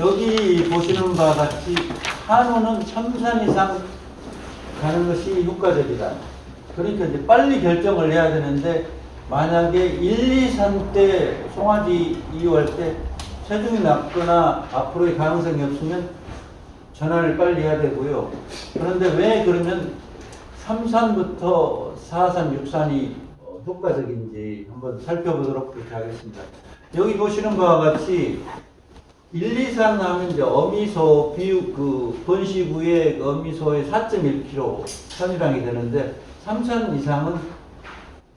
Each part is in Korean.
여기 보시는 바와 같이 한우는 첨산 이상 가는 것이 효과적이다. 그러니까 이제 빨리 결정을 해야 되는데, 만약에 1, 2, 3 때 송아지 이유할 때 체중이 낮거나 앞으로의 가능성이 없으면 전환을 빨리 해야 되고요. 그런데 왜 그러면 3산부터 4산, 6산이 효과적인지 한번 살펴보도록 그렇게 하겠습니다. 여기 보시는 바와 같이 1, 2, 3 하면 이제 어미소 비육 번식 후에 어미소의 4.1kg 선이랑이 되는데 3산 이상은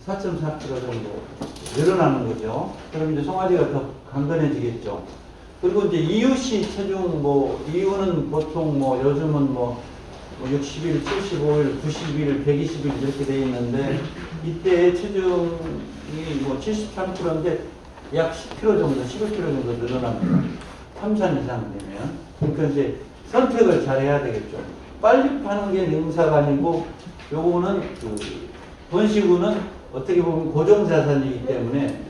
4.4kg 정도 늘어나는 거죠. 그럼 이제 송아지가 더 강건해지겠죠. 그리고 이제 이유시 체중 이유는 보통 요즘은 60일, 75일, 90일, 120일 이렇게 되어 있는데 이때 체중이 73kg인데 약 10kg 정도, 11kg 정도 늘어납니다. 3산 이상 되면. 그러니까 이제 선택을 잘 해야 되겠죠. 빨리 파는 게 능사가 아니고 요거는 번식 후는 어떻게 보면 고정자산이기 때문에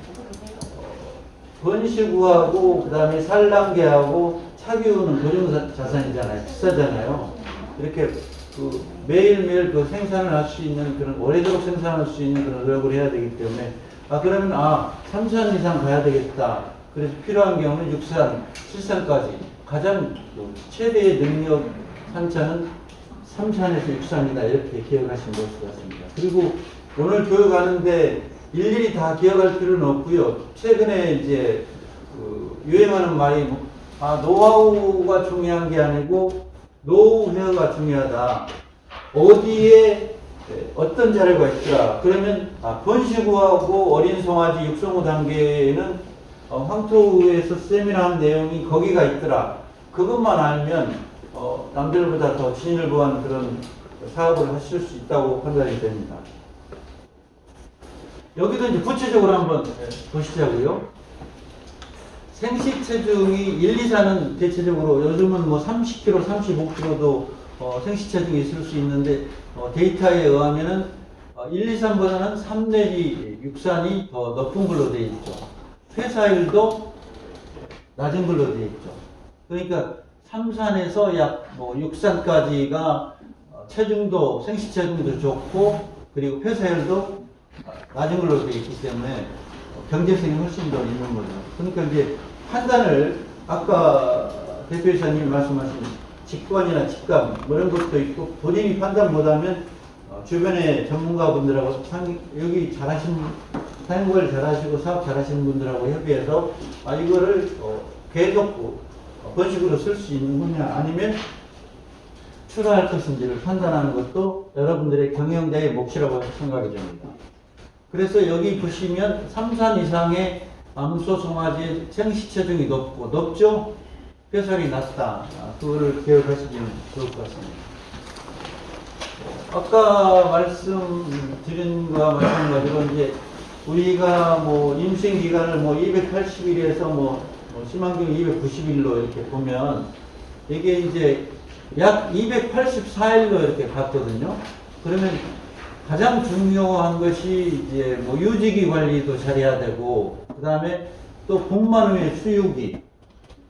번식 후하고 그 다음에 산란계하고 차기 후는 고정자산이잖아요. 비싸잖아요. 이렇게 매일매일 생산을 할 수 있는 그런 오래도록 생산할 수 있는 그런 노력을 해야 되기 때문에 그러면 3산 이상 가야 되겠다. 그래서 필요한 경우는 6산, 7산까지 가장 최대의 능력 산차는 3산에서 6산이다. 이렇게 기억하시면 좋을 것 같습니다. 그리고 오늘 교육하는데 일일이 다 기억할 필요는 없고요. 최근에 이제 유행하는 말이 노하우가 중요한 게 아니고 노후 헤어가 중요하다. 어디에 어떤 자료가 있더라. 그러면 번식 후하고 어린 송아지 육성 후 단계에는 황토에서 세미나한 내용이 거기가 있더라. 그것만 알면 남들보다 더 진일보한 그런 사업을 하실 수 있다고 판단이 됩니다. 여기도 이제 구체적으로 한번 보시자고요. 생식 체중이 1, 2, 4는 대체적으로 요즘은 30kg, 35kg도 생식 체중이 있을 수 있는데 데이터에 의하면은 1, 2, 3보다는 3 내지 6산이 더 높은 걸로 되어 있죠. 폐사율도 낮은 걸로 되어 있죠. 그러니까 3산에서 약 6산까지가 체중도 생식 체중도 좋고 그리고 폐사율도 낮은 걸로 되어 있기 때문에 경제성이 훨씬 더 있는 거죠. 그러니까 이제 판단을 아까 대표이사님이 말씀하신 직관이나 직감 이런 것도 있고 본인이 판단 못하면 주변의 전문가분들하고 여기 사행관리 잘하시고 사업 잘하시는 분들하고 협의해서 이거를 계속 번식으로 쓸 수 있는 거냐 아니면 출하할 것인지를 판단하는 것도 여러분들의 경영자의 몫이라고 생각이 됩니다. 그래서 여기 보시면 3산 이상의 암소 송아지의 생식 체중이 높죠? 폐살이 낮다. 그거를 기억하시면 좋을 것 같습니다. 아까 말씀드린 거와 마찬가지로 이제 우리가 임신 기간을 280일에서 심한 경우 290일로 이렇게 보면 이게 이제 약 284일로 이렇게 갔거든요. 그러면 가장 중요한 것이 이제 유지기 관리도 잘해야 되고, 그 다음에 또 분만 후에 수유기,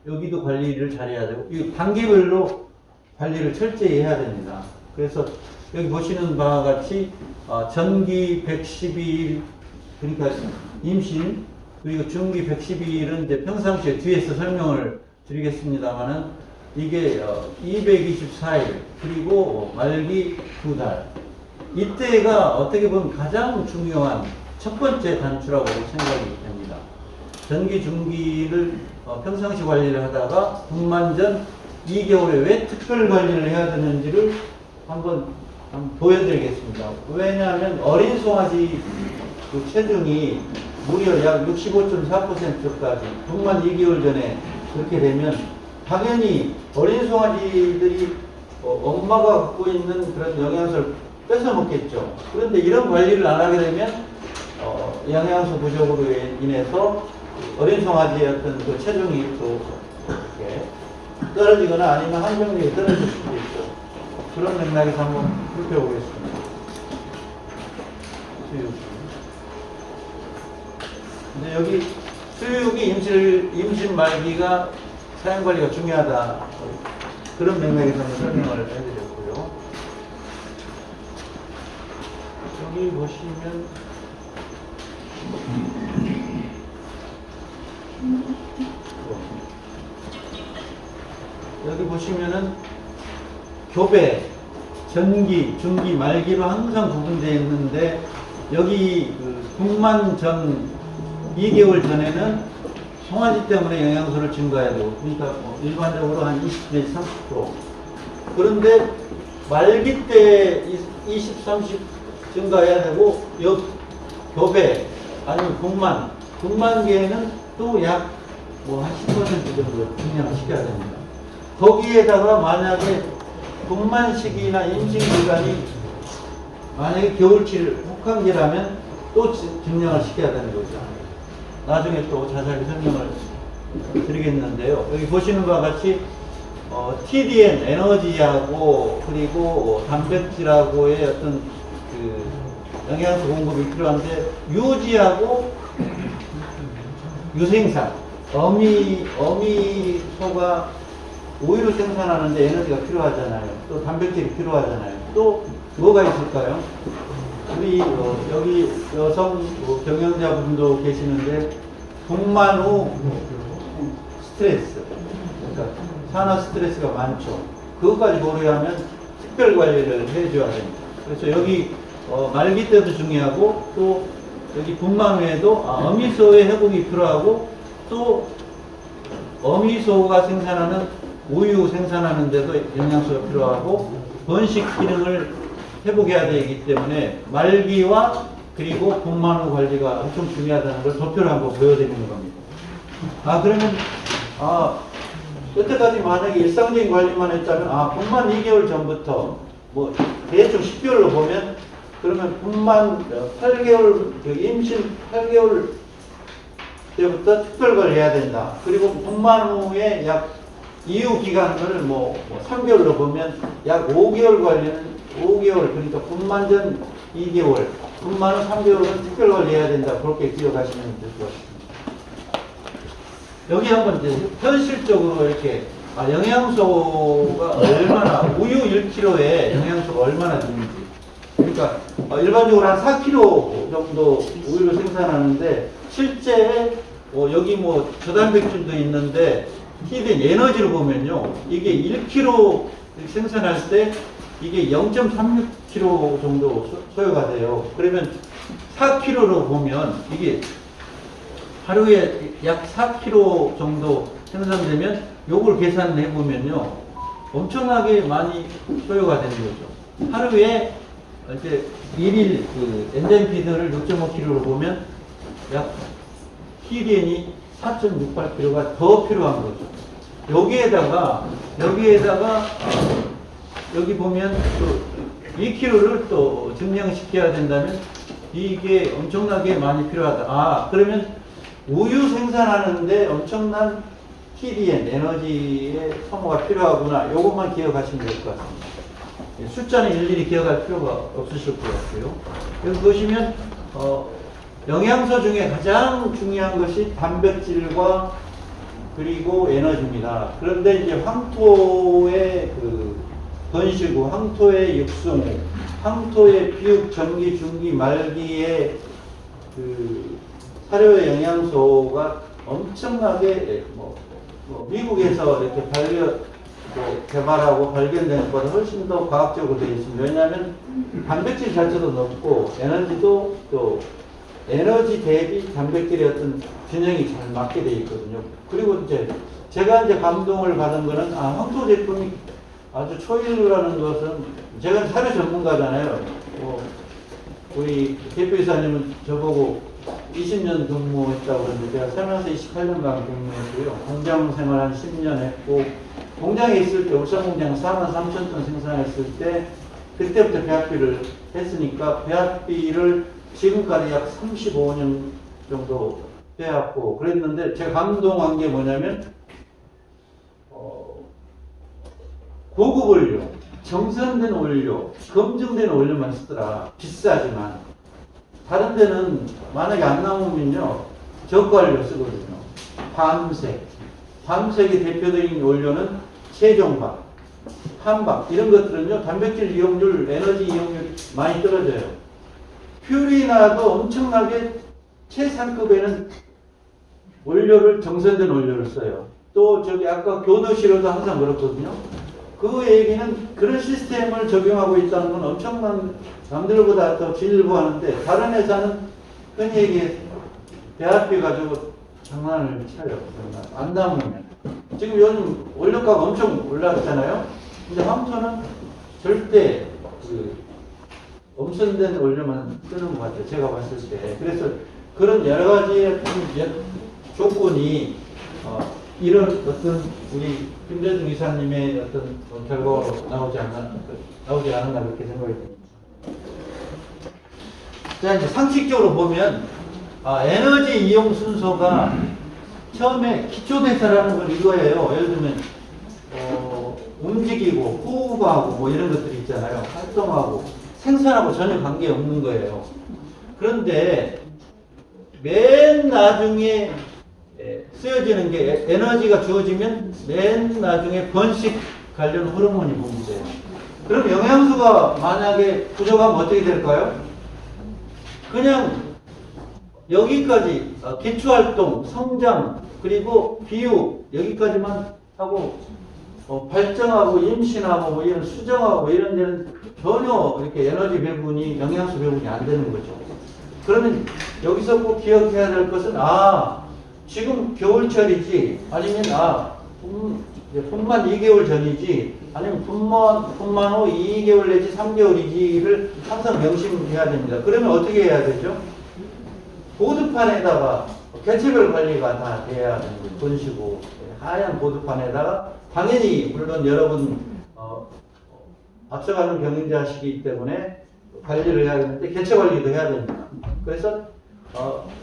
여기도 관리를 잘해야 되고, 이 단계별로 관리를 철저히 해야 됩니다. 그래서 여기 보시는 바와 같이 전기 112일, 그러니까 임신, 그리고 중기 112일은 이제 평상시에 뒤에서 설명을 드리겠습니다만은 이게 224일, 그리고 말기 2달. 이때가 어떻게 보면 가장 중요한 첫 번째 단추라고 생각이 됩니다. 전기, 중기를 평상시 관리를 하다가 분만 전 2개월에 왜 특별 관리를 해야 되는지를 한번 보여드리겠습니다. 왜냐하면 어린 송아지 그 체중이 무려 약 65.4%까지 분만 2개월 전에 그렇게 되면 당연히 어린 송아지들이 엄마가 갖고 있는 그런 영양소를 뺏어 먹겠죠. 그런데 이런 관리를 안 하게 되면 영양소 부족으로 인해서 어린 송아지의 어떤 그 체중이 또 이렇게 떨어지거나 아니면 항정력이 떨어질 수도 있고 그런 맥락에서 한번 살펴보겠습니다. 수육. 근데 여기 수육이 임신 말기가 사양 관리가 중요하다. 그런 맥락에서 한번 설명을 해드렸고요. 여기 보시면 여기 보시면은 교배, 전기, 중기, 말기로 항상 구분되어 있는데 여기 그 분만 전 2개월 전에는 송화지 때문에 영양소를 증가해야 되고 그러니까 일반적으로 한 20 내지 30%. 그런데 말기 때 20, 30 증가해야 되고 교배 아니면 분만기에는 또 약 뭐 한 10% 정도 증량을 시켜야 됩니다. 거기에다가 만약에 분만시기나 임신기간이 만약에 겨울철 혹한기라면 또 증량을 시켜야 되는 거죠. 나중에 또 자세하게 설명을 드리겠는데요. 여기 보시는 바와 같이 TDN 에너지하고 그리고 단백질하고의 어떤 그 영양소 공급이 필요한데 유지하고 유생산 어미소가 우유를 생산하는데 에너지가 필요하잖아요. 또 단백질이 필요하잖아요. 또 뭐가 있을까요? 우리 여기 여성 경영자분도 계시는데 분만 후 스트레스, 그러니까 산화 스트레스가 많죠. 그것까지 고려하면 특별 관리를 해줘야 됩니다. 그래서 여기 말기 때도 중요하고 또 여기 분만 후에도 어미소의 회복이 필요하고 또 어미소가 생산하는 우유 생산하는 데도 영양소가 필요하고 번식 기능을 회복해야 되기 때문에 말기와 그리고 분만 후 관리가 엄청 중요하다는 걸 도표를 한번 보여드리는 겁니다. 그러면 여태까지 만약에 일상적인 관리만 했다면 분만 2개월 전부터 뭐 대충 10개월로 보면 그러면 분만 8개월 임신 8개월 때부터 특별 관리해야 된다. 그리고 분만 후에 약 이후 기간을 뭐 3개월로 보면 약 5개월 관리는 5개월 그러니까 분만 전 2개월 분만 후 3개월은 특별 관리해야 된다. 그렇게 기억하시면 될 것 같습니다. 여기 한번 이제 현실적으로 이렇게 영양소가 얼마나 우유 1kg에 영양소가 얼마나 되는지 그러니까 일반적으로 한 4kg 정도 우유를 생산하는데 실제 여기 뭐 저단백질도 있는데 TDN 에너지를 보면요 이게 1kg 생산할 때 이게 0.36kg 정도 소요가 돼요. 그러면 4kg로 보면 이게 하루에 약 4kg 정도 생산되면 요걸 계산해 보면요 엄청나게 많이 소요가 되는 거죠. 하루에 이제 1일 그 엔자임 피드를 6.5kg로 보면 약 TDN이 4.68kg가 더 필요한 거죠. 여기에다가 여기 보면 또 2kg를 또 증량시켜야 된다면 이게 엄청나게 많이 필요하다. 그러면 우유 생산하는데 엄청난 TDN 에너지의 소모가 필요하구나. 요것만 기억하시면 될 것 같습니다. 숫자는 일일이 기억할 필요가 없으실 것 같고요. 여기 보시면 영양소 중에 가장 중요한 것이 단백질과 그리고 에너지입니다. 그런데 이제 황토의 그 번식 후, 황토의 육성 후, 황토의 비육, 전기, 중기, 말기의 그 사료의 영양소가 엄청나게 미국에서 이렇게 개발하고 발견된 것보다 훨씬 더 과학적으로 되어 있습니다. 왜냐하면 단백질 자체도 높고 에너지도 또 에너지 대비 단백질의 어떤 균형이 잘 맞게 되어 있거든요. 그리고 이제 제가 이제 감동을 받은 거는 황토 제품이 아주 초일라는 것은 제가 사료 전문가잖아요. 우리 대표이사님은 저보고 20년 근무했다고 그러는데 제가 살면서 28년간 근무했고요. 공장 생활 한 10년 했고 공장에 있을 때 울산 공장 43,000톤 생산했을 때 그때부터 배합비를 했으니까 배합비를 지금까지 약 35년 정도 해왔고 그랬는데 제가 감동한 게 뭐냐면 고급 원료, 정선된 원료, 검증된 원료만 쓰더라. 비싸지만 다른 데는 만약에 안 나오면요 저가원료 쓰거든요. 밤색, 밤색의 대표적인 원료는 세종박, 한박 이런 것들은요 단백질 이용률, 에너지 이용률이 많이 떨어져요. 퓨리나도 엄청나게 최상급에는 원료를 정선된 원료를 써요. 또 저기 아까 교도실에도 항상 그렇거든요. 그 얘기는 그런 시스템을 적용하고 있다는 건 엄청난 남들보다 더 진일보하는데 다른 회사는 흔히 얘기해 대학교 가지고 장난을 쳐요. 안 담으면. 지금 요즘 원료가가 엄청 올라갔잖아요. 근데 황토는 절대 그 엄선된 원료만 쓰는 것 같아요. 제가 봤을 때. 그래서 그런 여러 가지의 조건이 이런 어떤 우리 김대중 이사님의 어떤 결과로 나오지 않았나 그렇게 생각이 듭니다. 자, 이제 상식적으로 보면 에너지 이용 순서가 처음에 기초대사라는 건 이거예요. 예를 들면 움직이고 호흡하고 뭐 이런 것들이 있잖아요. 활동하고 생산하고 전혀 관계없는 거예요. 그런데 맨 나중에 쓰여지는 게 에너지가 주어지면 맨 나중에 번식 관련 호르몬이 분비돼요. 그럼 영양소가 만약에 부족하면 어떻게 될까요? 그냥 여기까지 기초활동, 성장, 그리고 비육 여기까지만 하고 발정하고 임신하고 뭐 이런 수정하고 뭐 이런 데는 전혀 이렇게 에너지 배분이 영양소 배분이 안 되는 거죠. 그러면 여기서 꼭 기억해야 될 것은 지금 겨울철이지 아니면 분만 2개월 전이지 아니면 분만 후 2개월 내지 3개월이지를 항상 명심해야 됩니다. 그러면 어떻게 해야 되죠? 보드판에다가 개체별 관리가 다 돼야 되는 거예요. 본시고 하얀 보드판에다가 당연히 물론 여러분 앞서가는 경영자시기 때문에 관리를 해야 되는데 개체 관리도 해야 됩니다. 그래서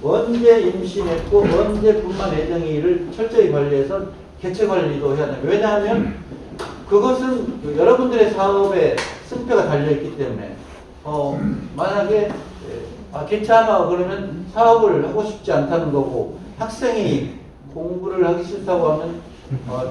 언제 임신했고 언제 분만 예정일을 철저히 관리해서 개체 관리도 해야 됩니다. 왜냐하면 그것은 여러분들의 사업에 승패가 달려있기 때문에 만약에 괜찮아 그러면 사업을 하고 싶지 않다는 거고 학생이 공부를 하기 싫다고 하면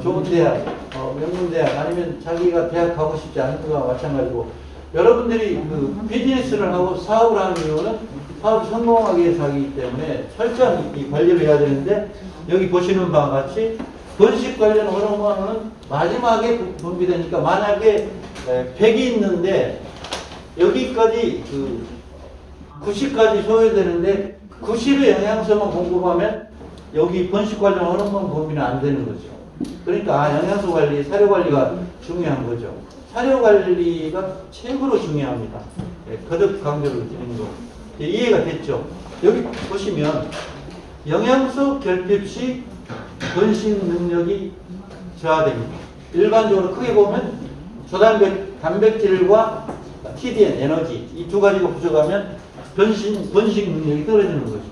좋은 대학, 명문대학 아니면 자기가 대학 가고 싶지 않은 거와 마찬가지고 여러분들이 그 비즈니스를 하고 사업을 하는 이유는 사업을 성공하기 위해서 하기 때문에 철저한 이 관리를 해야 되는데 여기 보시는 바와 같이 번식 관련 호르몬은 마지막에 분비되니까 만약에 100이 있는데 여기까지 90까지 소요되는데 90의 영양소만 공급하면 여기 번식 관련 호르몬 분비는 안 되는 거죠. 그러니까 영양소 관리, 사료 관리가 중요한 거죠. 사료 관리가 최고로 중요합니다. 거듭 강조를 드리는 거. 이해가 됐죠? 여기 보시면 영양소 결핍 시 번식 능력이 저하됩니다. 일반적으로 크게 보면 단백질과 TDN, 에너지 이 두 가지가 부족하면 번식 능력이 떨어지는 거죠.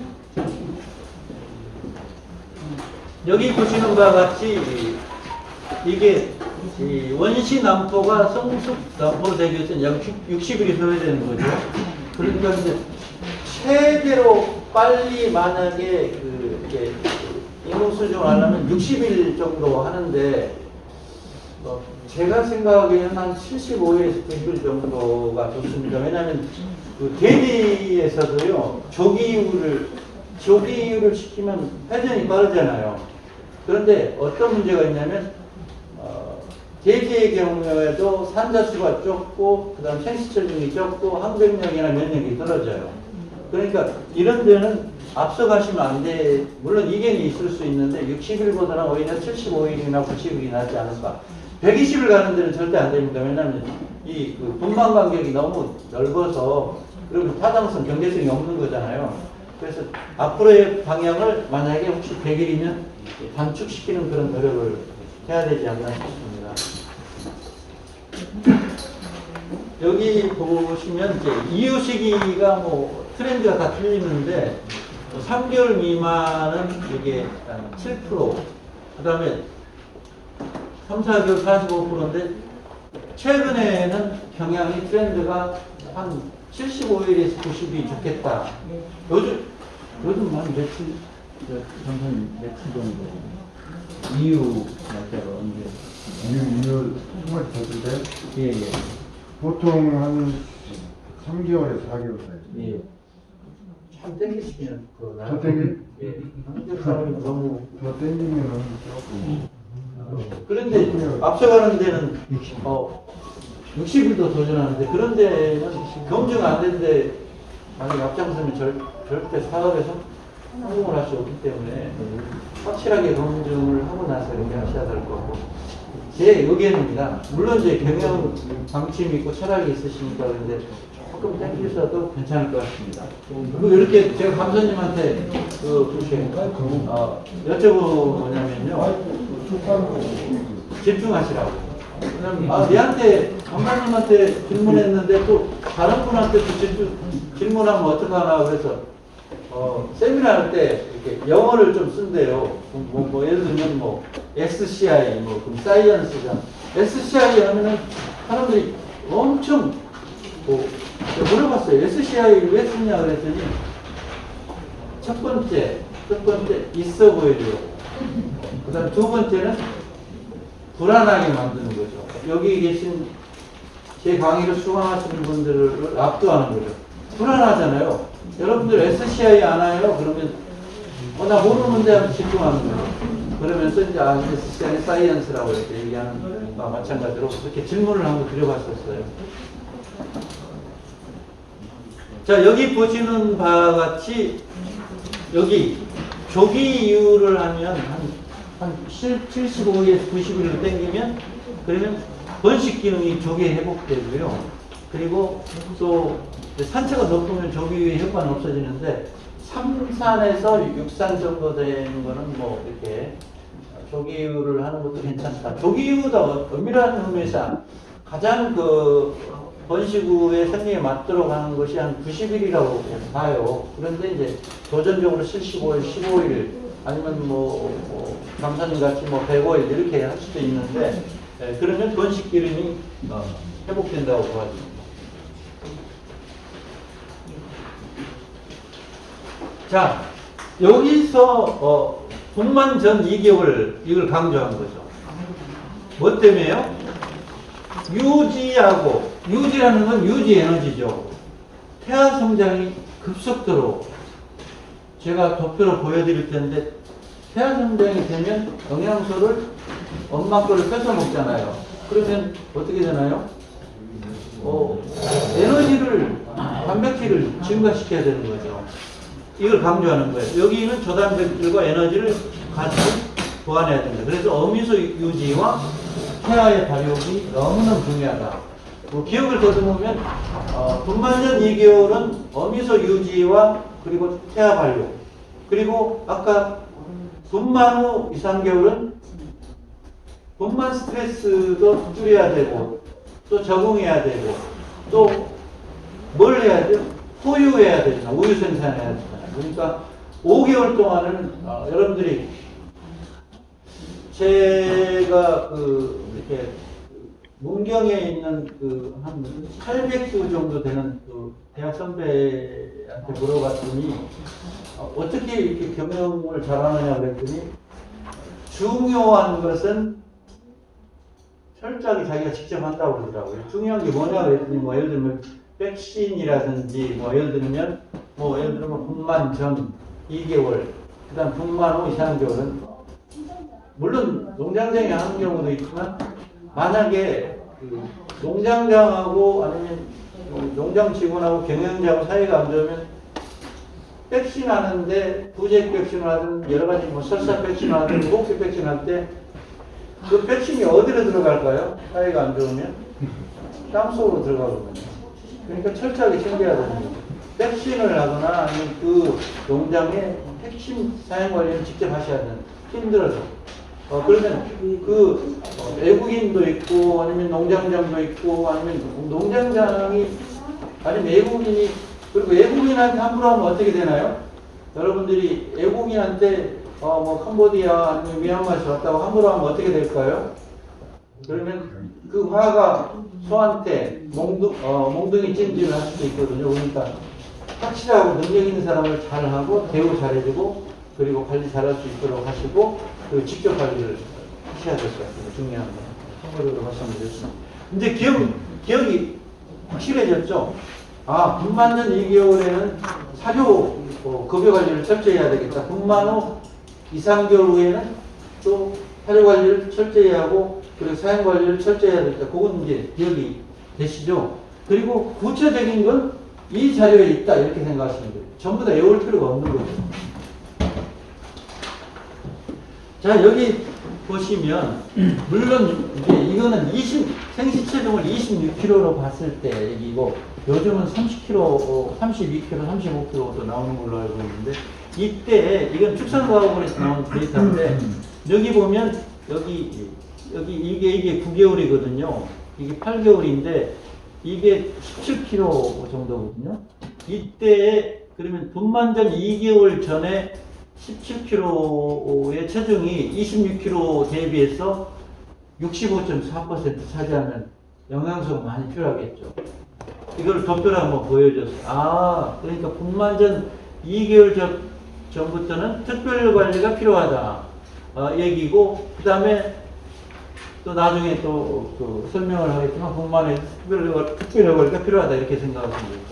여기 보시는 바와 같이 이게 원시 남포가 성숙 남포로 되기 위해서는 약 60일이 소요되는 거죠. 그러니까 이제 최대로 빨리 만약에 인공 수정을 하려면 60일 정도 하는데 제가 생각하기에는 한 75일에서 90일 정도가 좋습니다. 왜냐하면 그 대지에서도요 조기유를 시키면 회전이 빠르잖아요. 그런데 어떤 문제가 있냐면 대지의 경우에도 산자수가 적고 그 다음 생시철분이 적고 항백력이나 면역이 떨어져요. 그러니까 이런 데는 앞서가시면 안 돼. 물론 이견이 있을 수 있는데 60일보다는 오히려 75일이나 90일이 낫지 않을까. 120일 가는 데는 절대 안 됩니다. 왜냐하면 이 분만 간격이 너무 넓어서 그리고 타당성, 경제성이 없는 거잖아요. 그래서 앞으로의 방향을 만약에 혹시 100일이면 단축시키는 그런 노력을 해야 되지 않나 싶습니다. 여기 보시면 이제 이유 시기가 뭐 트렌드가 다 틀리는데 3개월 미만은 이게 7%, 그 다음에 3, 4개월 45%인데 최근에는 경향이 트렌드가 한 75일에서 90일이 좋겠다. 요즘 한 며칠, 전선 며칠 정도. 이유 날짜가 언제? 이유 통화를 줬을 때 예, 예. 보통 한 3개월에서 4개월 사이. 예. 참 땡기시면 그러나. 더 땡기? 예. 한국 사람이 너무. 더 땡기면은 조금. 그런데 앞서가는 데는 60일도 도전하는데 그런 데는 검증 안 되는데 만약에 앞장서면 절대 사업에서 성공을 할 수 없기 때문에 확실하게 검증을 하고 나서 이렇게 하셔야 될 거고 제 의견입니다. 물론 이제 경영 방침이 있고 철학이 있으시니까 그런데 조금 땡기셔도 괜찮을 것 같습니다. 그리고 이렇게 제가 감독님한테 그렇게 여쭤보냐면요. 집중하시라고. 왜냐면 얘한테 감독님한테 질문했는데 또 다른 분한테 또 질문하면 어떡하나 그래서 세미나 할 때 이렇게 영어를 좀 쓴대요. 예를 들면 SCI 그럼 사이언스잖아. SCI 하면은 사람들이 엄청 물어봤어요. SCI를 왜 쓰냐 그랬더니 첫 번째 있어 보여줘요. 그 다음 두 번째는 불안하게 만드는 거죠. 여기 계신 제 강의를 수강하시는 분들을 압도하는 거죠. 불안하잖아요. 여러분들 SCI 아나요? 그러면 나 모르는데 하면 집중하는 거예요. 그러면서 이제 SCI 사이언스라고 이렇게 얘기하는 거와 마찬가지로 그렇게 질문을 한번 드려봤었어요. 자, 여기 보시는 바와 같이 여기 조기 이유를 하면 한 75에서 90일로 땡기면 그러면 번식 기능이 조기에 회복되고요. 그리고 또 산체가 높으면 조기 효과는 없어지는데 3산에서 6산 정도 되는 거는 이렇게 조기유를 하는 것도 괜찮다. 조기유가 엄밀한 의미에서 가장 번식 후에 생리에 맞도록 하는 것이 한 90일이라고 봐요. 그런데 이제 도전적으로 75일, 15일 아니면 강사님 같이 105일 이렇게 할 수도 있는데 그러면 번식 기능이 회복된다고 봐집니다. 자, 여기서 분만 전 2개월 이걸 강조한 거죠. 뭐 때문에요? 유지라는 건 유지 에너지죠. 태아 성장이 급속도로 제가 도표로 보여드릴 텐데 태아 성장이 되면 영양소를 엄마 거를 뺏어 먹잖아요. 그러면 어떻게 되나요? 에너지를 단백질을 증가시켜야 되는 거죠. 이걸 강조하는 거예요. 여기는 저단백질과 에너지를 같이 보완해야 됩니다. 그래서 어미소 유지와 태아의 발육이 너무너무 중요하다. 기억을 더듬으면 분만 전 2개월은 어미소 유지와 그리고 태아 발육 그리고 아까 분만 후 2, 3개월은 분만 스트레스도 줄여야 되고 또 적응해야 되고 또 뭘 해야 돼요? 포유해야 되잖아. 우유 생산해야 되잖아. 그러니까 5개월 동안은 여러분들이 제가 이렇게 문경에 있는 한 800수 정도 되는 대학 선배한테 물어봤더니 어떻게 이렇게 경영을 잘하느냐 그랬더니 중요한 것은 철저하게 자기가 직접 한다고 그러더라고요. 중요한 게 뭐냐 그랬더니 예를 들면 백신이라든지 예를 들면 분만 전 2개월 그다음 분만 후 2, 3개월은 물론 농장장이 하는 경우도 있지만 만약에 농장장하고 아니면 농장 직원하고 경영자하고 사이가 안 좋으면 백신 하는데 부재 백신을 하든 여러 가지 설사 백신을 하든 목표 백신 할 때 그 백신이 어디로 들어갈까요? 사이가 안 좋으면 땅속으로 들어가거든요. 그러니까 철저하게 챙겨야 됩니다. 백신을 하거나 아니면 그 농장의 핵심 사용 관리를 직접 하셔야 돼요. 힘들어서. 그러면 외국인도 있고 아니면 농장장도 있고 아니면 농장장이 아니면 외국인이 그리고 외국인한테 함부로 하면 어떻게 되나요? 여러분들이 외국인한테 캄보디아 아니면 미얀마에서 왔다고 함부로 하면 어떻게 될까요? 그러면 그 화가 소한테 몽둥이 찜질을 할 수도 있거든요. 그러니까 확실하고 능력 있는 사람을 잘하고 대우 잘해주고 그리고 관리 잘할 수 있도록 하시고, 그리고 직접 관리를 하셔야 될 것 같습니다. 중요한 거. 참고적으로 말씀드렸습니다. 이제 기억이 확실해졌죠? 아, 분만전 2개월에는 사료, 급여 관리를 철저히 해야 되겠다. 분만 후 2, 3개월 후에는 또 사료 관리를 철저히 하고, 그리고 사용 관리를 철저히 해야 되겠다. 그건 이제 기억이 되시죠? 그리고 구체적인 건 이 자료에 있다. 이렇게 생각하시면 돼요. 전부 다 외울 필요가 없는 거죠. 자, 여기 보시면, 물론, 이제 이거는 생시 체중을 26kg로 봤을 때 얘기고, 요즘은 30kg, 32kg, 35kg도 나오는 걸로 알고 있는데, 이때, 이건 축산과학원에서 나온 데이터인데, 여기 보면, 여기 이게 9개월이거든요. 이게 8개월인데, 이게 17kg 정도거든요. 이때, 그러면 분만전 2개월 전에 17kg의 체중이 26kg 대비해서 65.4% 차지하면 영양소가 많이 필요하겠죠. 이걸 도표로 한번 보여줬어요. 아, 그러니까 분만전 2개월 전부터는 특별 관리가 필요하다. 얘기고, 그 다음에 또 나중에 또 그 설명을 하겠지만, 분만에 특별 관리가 필요하다. 이렇게 생각하시면 됩니다.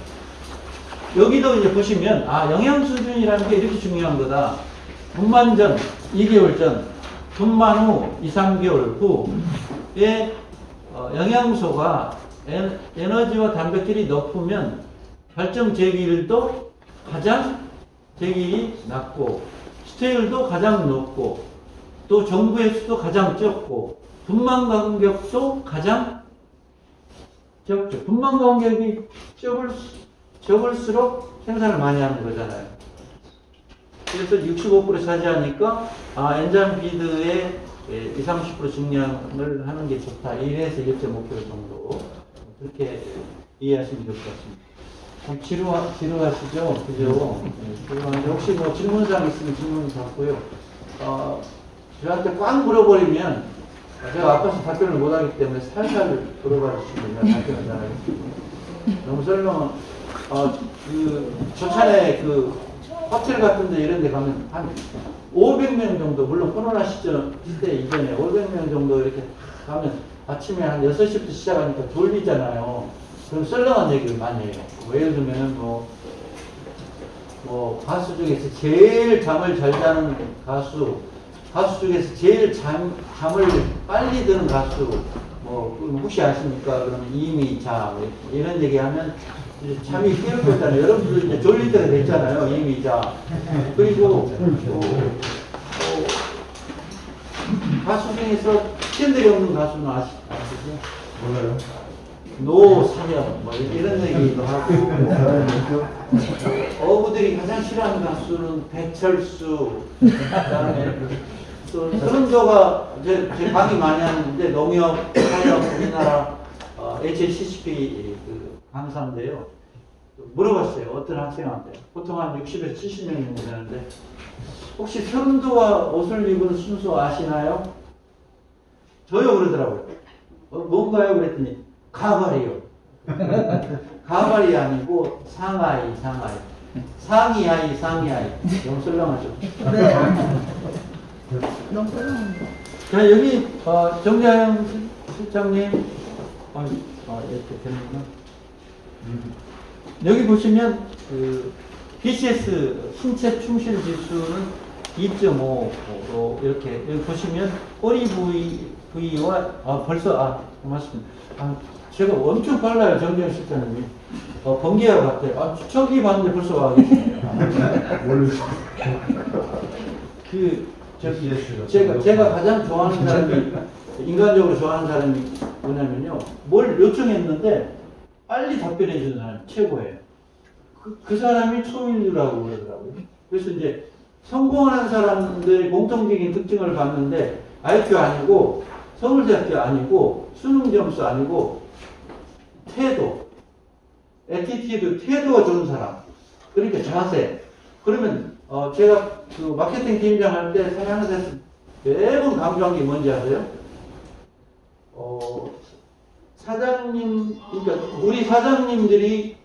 여기도 이제 보시면, 아, 영양 수준이라는 게 이렇게 중요한 거다. 분만 전, 2개월 전, 분만 후 2, 3개월 후에 영양소가 에너지와 단백질이 높으면 발정 제기율도 가장 제기율이 낮고, 수태율도 가장 높고, 또 정부의 수도 가장 적고, 분만 간격도 가장 적죠. 분만 간격이 적을수록 생산을 많이 하는 거잖아요. 그래서 65% 차지하니까, 아, 엔자임 피드의 20, 30% 증량을 하는 게 좋다. 1에서 1.5kg 정도. 그렇게 이해하시면 될 것 같습니다. 지루하시죠? 그죠? 지루한데, 혹시 뭐 질문사항 있으면 질문 받고요. 저한테 꽉 물어버리면, 제가 아파서 답변을 못하기 때문에 살살 물어봐 주시면 답변을 잘하겠습니다. 너무 설명은, 조찬에 호텔 같은 데 이런 데 가면 한 500명 정도, 물론 코로나 시대 이전에 500명 정도 이렇게 가면 아침에 한 6시부터 시작하니까 졸리잖아요. 그럼 썰렁한 얘기를 많이 해요. 예를 들면 가수 중에서 제일 잠을 잘 자는 가수 중에서 제일 잠을 빨리 드는 가수, 혹시 아십니까? 그러면 이미자, 이런 얘기 하면 잠이 깨울 거잖아요. 여러분들 이제 졸릴 때가 됐잖아요. 이미자. 그리고, 가수 중에서 팬들이 없는 가수는 아시죠? 몰라요. 노사연, 이런 얘기도 하고, 어부들이 가장 싫어하는 가수는 배철수, 그 다음에 또 서른도가 제 강의 많이 하는데, 농협, 사협, 우리나라 HACCP 강사인데요. 물어봤어요. 어떤 학생한테. 보통 한 60에서 70명 정도 되는데, 혹시 서른도와 옷을 입은 순서 아시나요? 저요 그러더라고요. 뭔가요? 그랬더니 가발이요. 가발이 아니고 상하이. 상의하이. 너무 썰렁하죠? 너무 썰렁한데. 자, 여기 정자영 실장님, 이렇게 되는구나. 여기 보시면 BCS 신체 충실 지수는 2.5로 이렇게 여기 보시면 꼬리 부위와 고맙습니다. 제가 엄청 빨라요, 정재영 실장님이. 번개와 같아요. 저기 봤는데 벌써 와 계시네요. 제가 가장 좋아하는 사람이, 인간적으로 좋아하는 사람이 뭐냐면요, 뭘 요청했는데 빨리 답변해 주는 사람이 최고예요. 그 사람이 초인류라고 그러더라고요. 그래서 이제 성공하는 사람들의 공통적인 특징을 봤는데, IQ 아니고, 서울대학교 아니고, 수능 점수 아니고, 태도, 애티튜드, 태도가 좋은 사람. 그러니까 자세. 그러면 제가 마케팅 팀장 할 때 상향사에서 매번 강조한 게 뭔지 아세요? 사장님, 그러니까 우리 사장님들이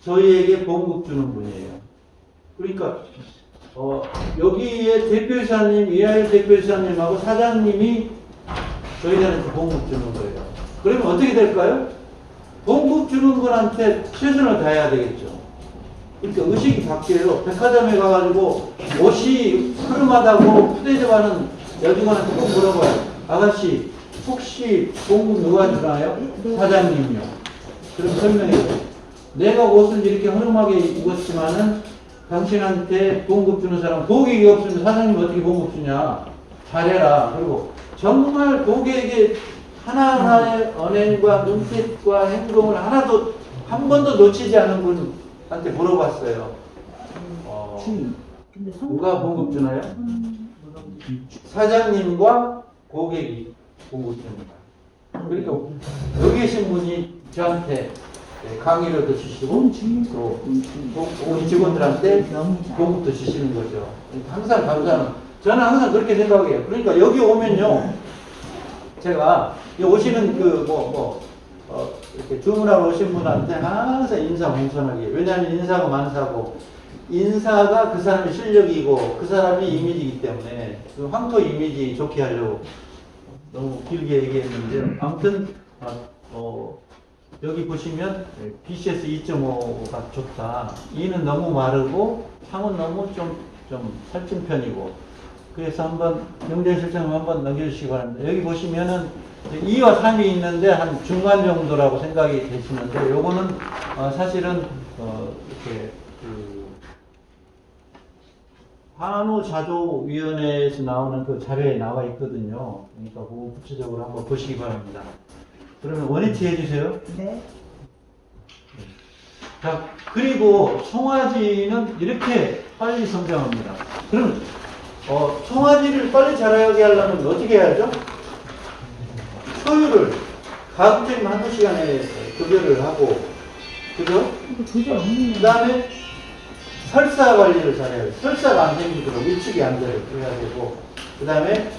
저희에게 봉급 주는 분이에요. 그러니까 여기에 대표이사님, 이하일 대표이사님하고 사장님이 저희들한테 봉급 주는 거예요. 그러면 어떻게 될까요? 봉급 주는 분한테 최선을 다해야 되겠죠. 그러니까 의식이 바뀌어요. 백화점에 가가지고 옷이 흐름하다고 푸대접하는 여직원한테 꼭 물어봐요. 아가씨, 혹시 봉급 누가 주나요? 사장님요. 그럼 설명해요. 내가 옷을 이렇게 흐름하게 입었지만은 당신한테 봉급 주는 사람, 고객이 없으면 사장님 어떻게 봉급 주냐? 잘해라. 그리고 정말 고객에게 하나하나의 언행과 눈빛과 행동을 하나도 한 번도 놓치지 않은 분한테 물어봤어요. 누가 봉급 주나요? 사장님과 고객이 봉급 줍니다. 그러니까 여기 계신 분이 저한테 강의를 더 주시고 또 우리 직원들한테 봉급도 주시는 거죠. 항상 감사하는. 저는 항상 그렇게 생각해요. 그러니까 여기 오면요, 제가 오시는 이렇게 주문하러 오신 분한테 항상 인사 공손하게. 왜냐하면 인사가 만사고, 인사가 그 사람의 실력이고 그 사람의 이미지이기 때문에 그 황토 이미지 좋게 하려고 너무 길게 얘기했는데, 아무튼 여기 보시면 BCS 2.5가 좋다. 2는 너무 마르고 3은 너무 좀 살찐 편이고. 그래서 한번 영재실장 한번 넘겨주시기 바랍니다. 여기 보시면은 2와 3이 있는데 한 중간 정도라고 생각이 되시는데, 요거는 사실은 이렇게 한우자조위원회에서 나오는 그 자료에 나와 있거든요. 그러니까 그거 구체적으로 한번 보시기 바랍니다. 그러면 원위치 해주세요. 네. 자, 그리고 송아지는 이렇게 빨리 성장합니다. 그럼 송아지를 빨리 자라게 하려면 어떻게 해야죠? 초유를 가급적이면 한두 시간에 급여를 하고, 그죠? 그 다음에 설사 관리를 잘해야 돼요. 설사가 안 생기도록 위축이 안 되도록 해야 되고, 그 다음에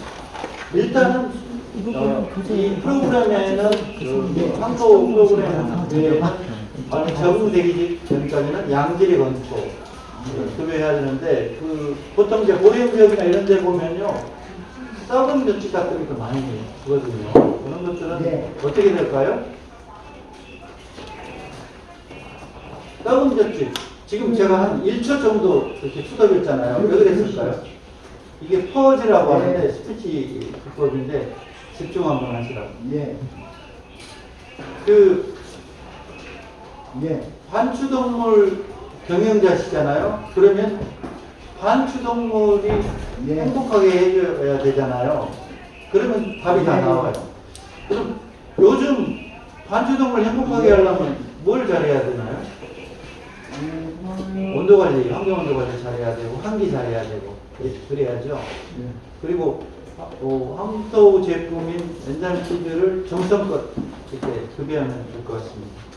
일단은 이 프로그램에는 황토 프로그램에 적응되기 전까지는 양질의 건초 급여해야 되는데, 보통 이제 고령지역이나 이런 데 보면요, 썩은 멸치 같은 것도 많이 주거든요. 그런 것들은 어떻게 될까요? 썩은 멸치. 지금 제가 한 1초 정도 이렇게 투덜였잖아요. 왜 그랬을까요? 이게 퍼즈라고 하는데, 스피치 기법인데, 집중 한번 하시라고. 반추동물 경영자시잖아요. 그러면 반추동물이 행복하게 해줘야 되잖아요. 그러면 답이 다 나와요. 그럼 요즘 반추동물 행복하게 하려면 뭘 잘해야 되나요? 온도 관리, 환경 온도 관리 잘해야 되고, 환기 잘해야 되고, 그래야죠. 그리고 황토 제품인 엔자임피드를 정성껏 이렇게 급여하면 될 것 같습니다.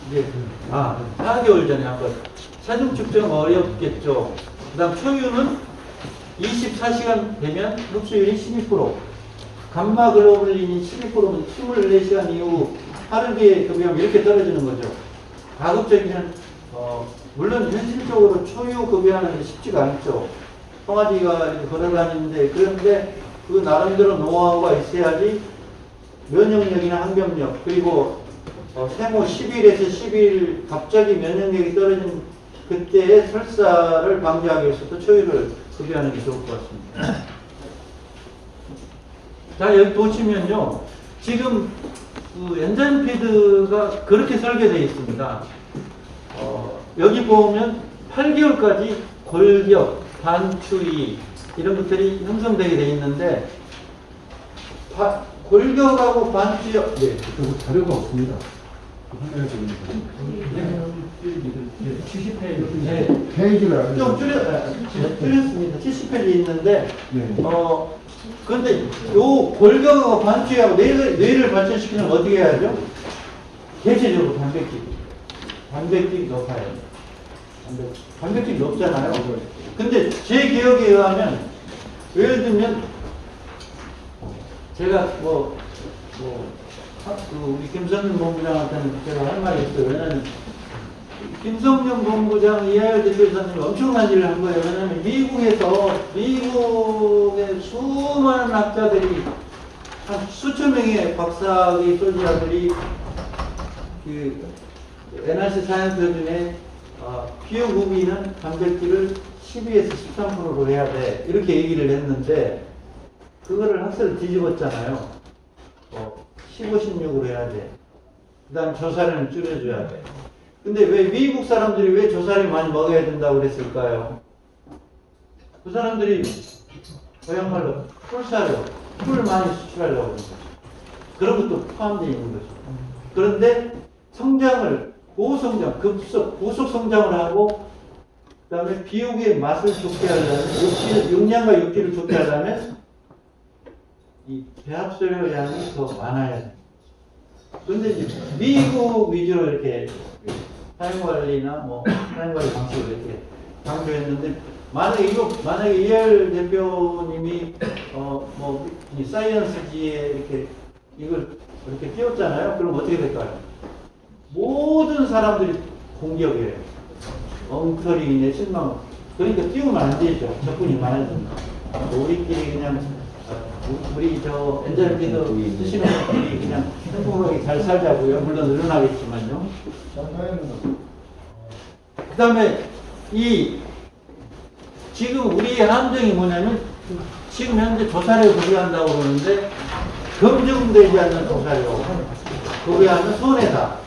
이제 4개월 전에 한번 사중 측정 어렵겠죠. 그 다음 초유는 24시간 되면 흡수율이 12%, 감마 글로불린이 12%면 24시간 이후 하루에 급여하면 이렇게 떨어지는 거죠. 가급적이면 물론 현실적으로 초유 급여하는 게 쉽지가 않죠. 송아지가 걸어다니는데, 그런데 그 나름대로 노하우가 있어야지 면역력이나 항변력, 그리고 생후 10일에서 10일 갑자기 면역력이 떨어진 그때의 설사를 방지하기 위해서도 초유를 급여하는 게 좋을 것 같습니다. 자, 여기 보시면요, 지금 엔자임피드가 그렇게 설계되어 있습니다. 여기 보면 8개월까지 골격, 반추위 이런 것들이 형성되게 되어 있는데, 골격하고 반추역, 자료가 없습니다. 70페이지. 페이지를 좀 줄였습니다. 70페이지 있는데, 그런데 요 골격하고 반추하고 뇌를 발전시키려면 어떻게 해야죠? 대체적으로 단백질 높아야 돼요. 단백질 높잖아요. 근데 제 기억에 의하면, 예를 들면 제가 우리 김성윤 본부장한테는 제가 할 말이 있어요. 왜냐하면 김성윤 본부장, 이하열 대표이사님이 엄청난 일을 한 거예요. 왜냐하면 미국의 수많은 학자들이 한 수천 명의 박사학위 솔지자들이 그 NRC 사이언스 중에 피부비는 단백질을 12에서 13%로 해야 돼. 이렇게 얘기를 했는데 그거를 학설을 뒤집었잖아요. 15, 16으로 해야 돼. 그 다음 조사량을 줄여줘야 돼. 근데 왜 미국 사람들이 왜 조사를 많이 먹어야 된다고 그랬을까요? 그 사람들이 그야말로 풀사료, 풀을 많이 수출하려고 하는 거죠. 그런 것도 포함되어 있는 거죠. 그런데 성장을, 고성장, 고속 성장을 하고, 그 다음에 비육의 맛을 좋게 하려면, 용량과 육질을 좋게 하려면, 이 배합소료 양이 더 많아야 돼. 그런데 이제 미국 위주로 이렇게 사용관리나 사용관리 방식을 이렇게 강조했는데, 만약에 이하열 대표님이, 이 사이언스지에 이걸 이렇게 띄웠잖아요? 그럼 어떻게 될까요? 모든 사람들이 공격이에요. 엉터리네, 실망. 그러니까 띄우면 안 되죠. 접근이 많아진다. 우리끼리 그냥, 우리 엔젤피도 쓰시는 분들이 그냥 행복하게 잘 살자고요. 물론 늘어나겠지만요. 그 다음에 지금 우리의 함정이 뭐냐면, 지금 현재 조사료 구비한다고 그러는데, 검증되지 않는 조사료, 구비하는 손해다.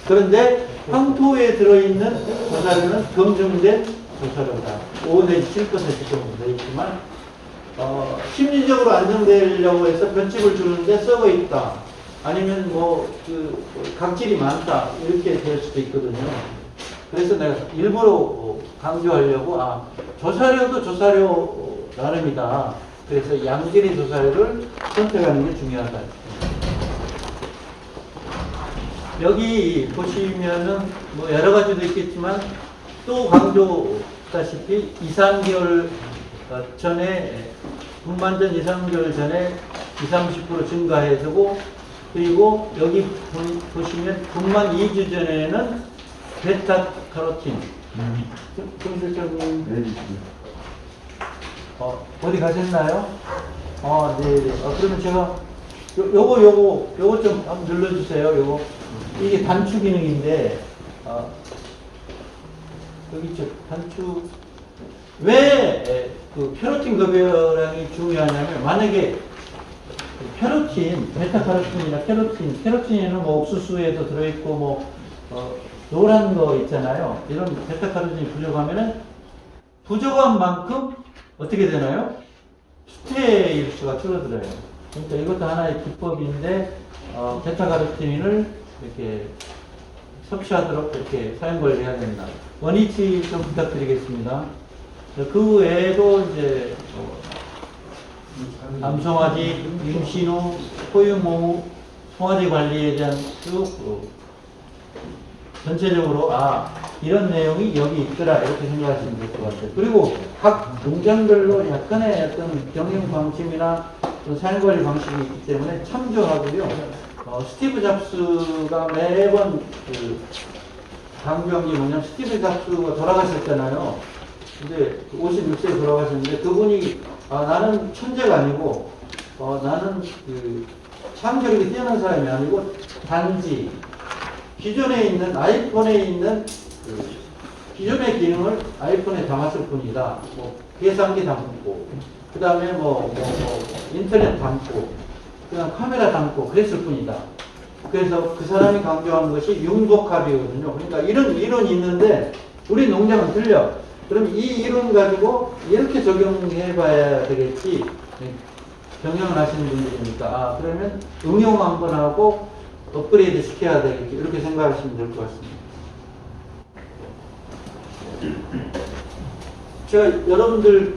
그런데 황토에 들어있는 조사료는 검증된 조사료다. 5 내지 7% 정도 되어 있지만, 심리적으로 안정되려고 해서 볏집을 주는데 썩어 있다. 아니면 각질이 많다. 이렇게 될 수도 있거든요. 그래서 내가 일부러 강조하려고, 조사료도 조사료 나름이다. 그래서 양질의 조사료를 선택하는 게 중요하다. 여기 보시면은 여러 가지도 있겠지만 또 강조다시피 2, 3개월 전에 분만전 2, 3개월 전에 20, 30% 증가해주고, 그리고 여기 보시면 분만 2주 전에는 베타카로틴. 김 실장님 어디 가셨나요? 네. 그러면 제가 요거 좀 한번 눌러주세요. 이게 단추 기능인데, 여기 있죠. 단추. 왜 그 페로틴 급여량이 중요하냐면, 만약에 페로틴, 베타카로틴이나 케로틴에는 옥수수에도 들어있고, 노란 거 있잖아요. 이런 베타카로틴이 부족하면은, 부족한 만큼 어떻게 되나요? 수태 일수가 줄어들어요. 그러니까 이것도 하나의 기법인데, 베타카로틴을 이렇게 섭취하도록 이렇게 사용관리해야 된다. 원위치 좀 부탁드리겠습니다. 그 외에도 이제 암송아지, 임신후, 포유모, 송아지 관리에 대한 쭉 전체적으로 이런 내용이 여기 있더라 이렇게 생각하시면 될 것 같아요. 그리고 각 농장별로 약간의 어떤 경영 방침이나 사용관리 방식이 있기 때문에 참조하고요. 스티브 잡스가 매번 강조한 게 뭐냐면, 스티브 잡스가 돌아가셨잖아요. 근데 56세에 돌아가셨는데 그분이 나는 천재가 아니고 나는 창조력이 뛰어난 사람이 아니고 단지 기존에 있는 아이폰에 있는 기존의 기능을 아이폰에 담았을 뿐이다. 계산기 담고, 그 다음에 인터넷 담고, 그 다음 카메라 담고 그랬을 뿐이다. 그래서 그 사람이 강조하는 것이 융복합이거든요. 그러니까 이런 이론이 있는데 우리 농장은 틀려. 그럼 이 이론 가지고 이렇게 적용해 봐야 되겠지. 경영을 하시는 분들이니까. 그러면 응용 한번 하고 업그레이드 시켜야 되겠지. 이렇게 생각하시면 될 것 같습니다. 제가 여러분들